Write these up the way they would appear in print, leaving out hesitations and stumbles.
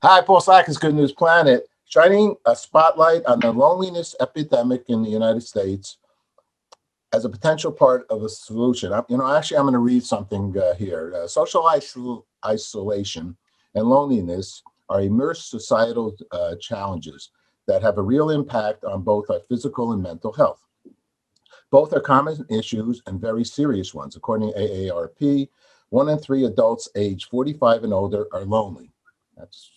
Hi, Paul Sackers, Good News Planet, shining a spotlight on the loneliness epidemic in the United States as a potential part of a solution. Actually, I'm going to read something here. Isolation and loneliness are immersed societal challenges that have a real impact on both our physical and mental health. Both are common issues and very serious ones. According to AARP, 1 in 3 adults age 45 and older are lonely. That's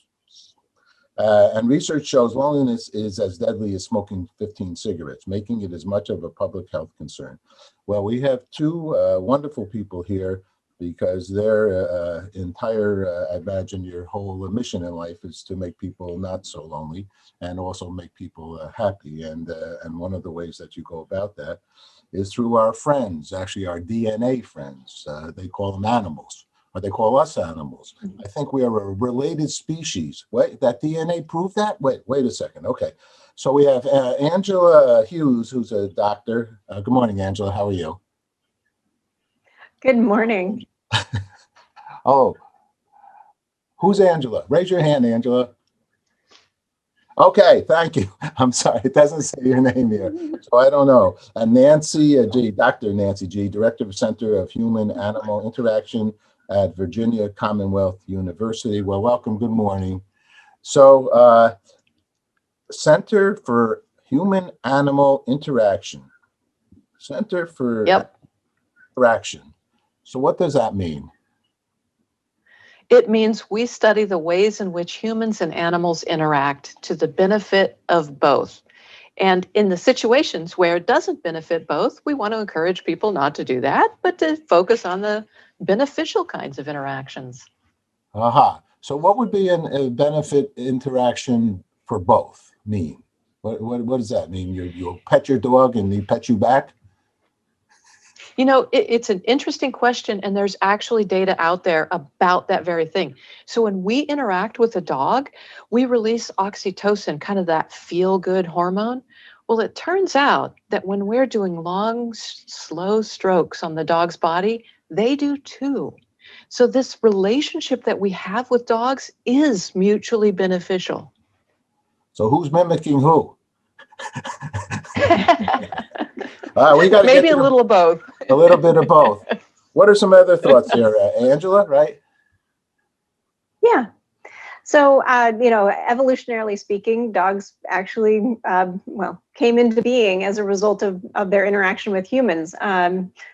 and research shows loneliness is as deadly as smoking 15 cigarettes, making it as much of a public health concern. Well, we have two wonderful people here because their I imagine your whole mission in life is to make people not so lonely and also make people happy. And one of the ways that you go about that is through our friends, actually our DNA friends. They call them animals, or they call us animals. I think we are a related species. Wait, that DNA proved that? Wait a second. Okay. So we have Angela Hughes, who's a doctor. Good morning, Angela. How are you? Good morning. Oh, who's Angela? Raise your hand, Angela. Okay, thank you. I'm sorry, it doesn't say your name here, so I don't know. Nancy G, Dr. Nancy G, Director of Center of Human Animal Interaction at Virginia Commonwealth University. Well, welcome. Good morning. So, Center for Human Animal Interaction. Center for Yep. Interaction. So, what does that mean? It means we study the ways in which humans and animals interact to the benefit of both. And in the situations where it doesn't benefit both, we want to encourage people not to do that, but to focus on the beneficial kinds of interactions. Aha. So, what would be a benefit interaction for both mean? What does that mean? You'll pet your dog and he pet you back? You know, it's an interesting question, and there's actually data out there about that very thing. So when we interact with a dog, we release oxytocin, kind of that feel-good hormone. Well, it turns out that when we're doing long, slow strokes on the dog's body, they do too. So this relationship that we have with dogs is mutually beneficial. So, who's mimicking who? We got to get Maybe a little of both. a little bit of both. What are some other thoughts here, Angela? Right? Yeah. So, evolutionarily speaking, dogs actually, came into being as a result of their interaction with humans,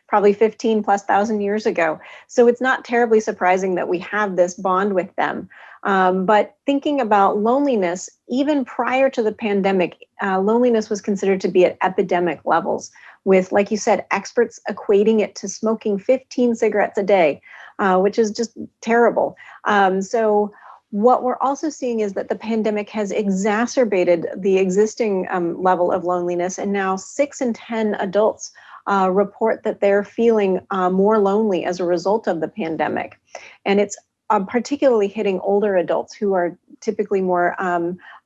probably 15 plus thousand years ago. So it's not terribly surprising that we have this bond with them. But thinking about loneliness, even prior to the pandemic, loneliness was considered to be at epidemic levels with, like you said, experts equating it to smoking 15 cigarettes a day, which is just terrible. So what we're also seeing is that the pandemic has exacerbated the existing level of loneliness, and now 6 in 10 adults report that they're feeling more lonely as a result of the pandemic. And it's particularly hitting older adults who are typically more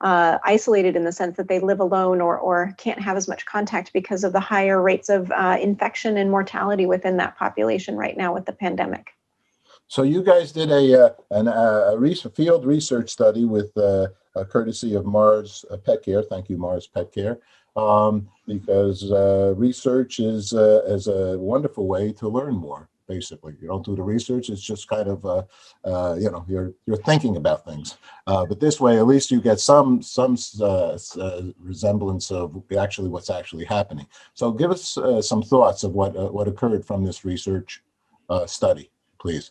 isolated in the sense that they live alone or can't have as much contact because of the higher rates of infection and mortality within that population right now with the pandemic. So you guys did a field research study with a courtesy of Mars Petcare. Thank you, Mars Petcare, because research is a wonderful way to learn more. Basically, you don't do the research; it's just kind of you're thinking about things. But this way, at least you get some resemblance of actually what's actually happening. So, give us some thoughts of what occurred from this research study, please.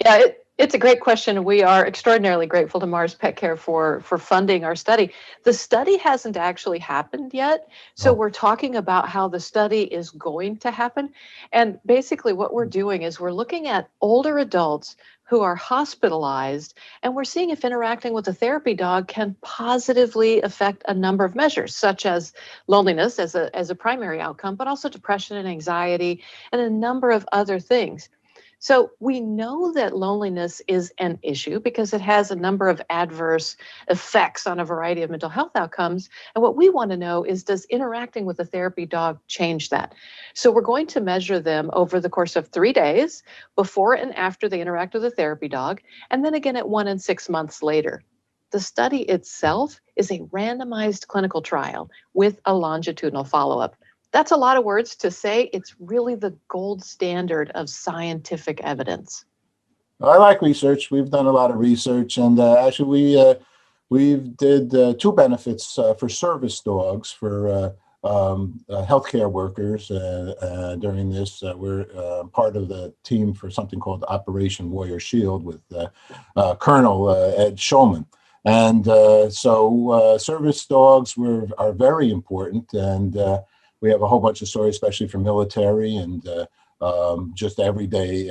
Yeah, it's a great question. We are extraordinarily grateful to Mars Pet Care for funding our study. The study hasn't actually happened yet, so we're talking about how the study is going to happen. And basically what we're doing is we're looking at older adults who are hospitalized, and we're seeing if interacting with a therapy dog can positively affect a number of measures, such as loneliness as a primary outcome, but also depression and anxiety and a number of other things. So we know that loneliness is an issue because it has a number of adverse effects on a variety of mental health outcomes. And what we want to know is, does interacting with a therapy dog change that? So we're going to measure them over the course of 3 days, before and after they interact with a therapy dog, and then again at 1 and 6 months later. The study itself is a randomized clinical trial with a longitudinal follow-up. That's a lot of words to say. It's really the gold standard of scientific evidence. I like research. We've done a lot of research, and actually, we did 2 benefits for service dogs for healthcare workers during this. We're part of the team for something called Operation Warrior Shield with Colonel Ed Shulman. And so service dogs are very important, and we have a whole bunch of stories, especially for military and just everyday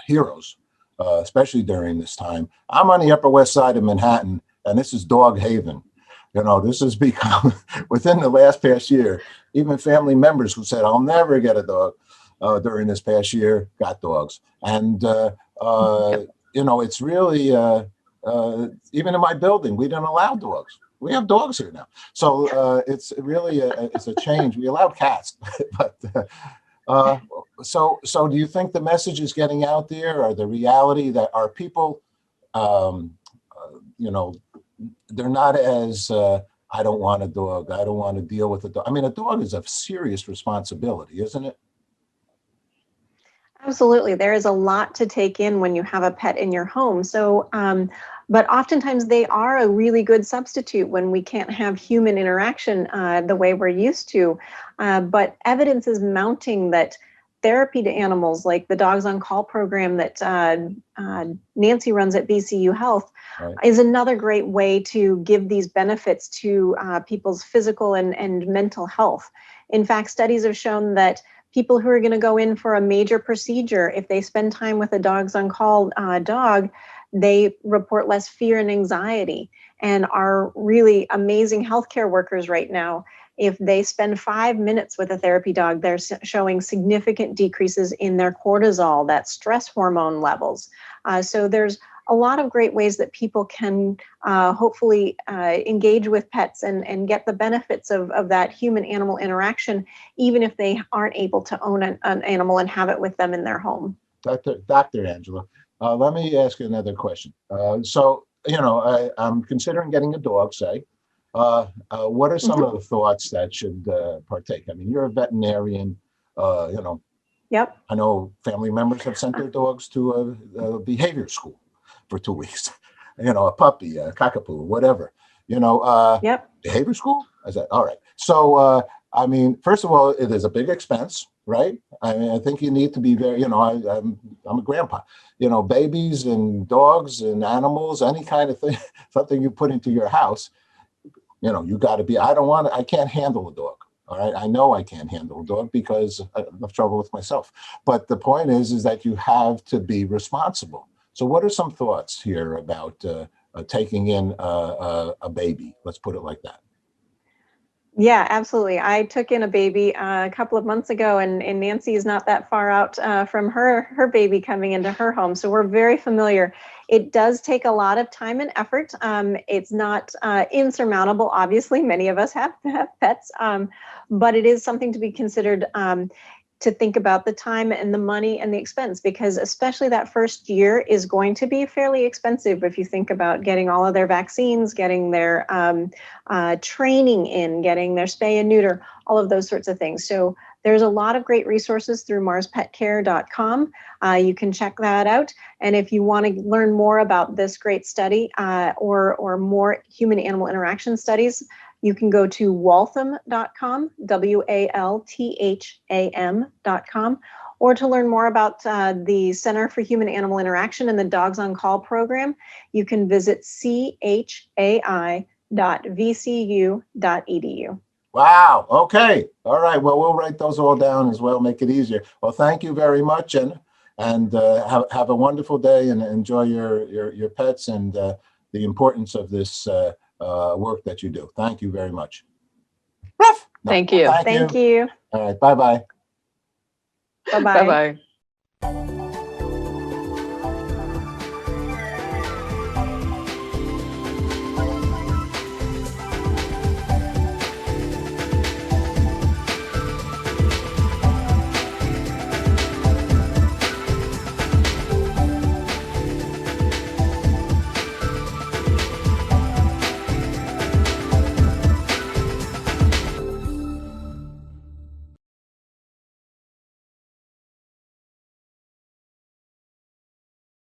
heroes, especially during this time. I'm on the Upper West Side of Manhattan, and this is dog haven. This has become, within the last past year, even family members who said, I'll never get a dog during this past year, got dogs. And, it's really, even in my building, we don't allow dogs. We have dogs here now. So it's really it's a change. We allowed cats, but so do you think the message is getting out there, or the reality that our people, they're not as, I don't want a dog. I don't want to deal with a dog. I mean, a dog is a serious responsibility, isn't it? Absolutely. There is a lot to take in when you have a pet in your home. So, but oftentimes they are a really good substitute when we can't have human interaction the way we're used to. But evidence is mounting that therapy to animals, like the Dogs on Call program that Nancy runs at VCU Health, right, is another great way to give these benefits to people's physical and mental health. In fact, studies have shown that people who are going to go in for a major procedure, if they spend time with a Dogs on Call dog, they report less fear and anxiety, and are really amazing healthcare workers right now. If they spend 5 minutes with a therapy dog, they're showing significant decreases in their cortisol, that stress hormone levels. So there's a lot of great ways that people can hopefully engage with pets and get the benefits of that human-animal interaction, even if they aren't able to own an animal and have it with them in their home. Dr. Angela, let me ask you another question. I'm considering getting a dog, say. What are some of the thoughts that should partake? I mean, you're a veterinarian, Yep. I know family members have sent their dogs to a behavior school for 2 weeks, a puppy, a cockapoo, whatever, Yep. Behavior school? I said, all right. So, I mean, first of all, it is a big expense, right? I mean, I think you need to be very, I'm a grandpa, babies and dogs and animals, any kind of thing, something you put into your house, you got to be, I can't handle a dog. All right. I know I can't handle a dog because I have trouble with myself. But the point is that you have to be responsible. So what are some thoughts here about taking in a baby? Let's put it like that. Yeah, absolutely. I took in a baby a couple of months ago, and Nancy is not that far out from her baby coming into her home. So we're very familiar. It does take a lot of time and effort. It's not insurmountable. Obviously, many of us have pets, but it is something to be considered, to think about the time and the money and the expense, because especially that first year is going to be fairly expensive if you think about getting all of their vaccines, getting their training in, getting their spay and neuter, all of those sorts of things. So there's a lot of great resources through marspetcare.com. You can check that out. And if you want to learn more about this great study or more human-animal interaction studies, you can go to waltham.com, WALTHAM.com, or to learn more about the Center for Human-Animal Interaction and the Dogs on Call program, you can visit chai.vcu.edu. Wow. Okay. All right. Well, we'll write those all down as well, make it easier. Well, thank you very much, and have a wonderful day, and enjoy your pets and the importance of this work that you do. Thank you very much. Thank you. Thank you. All right. Bye-bye. Bye-bye. Bye-bye. you.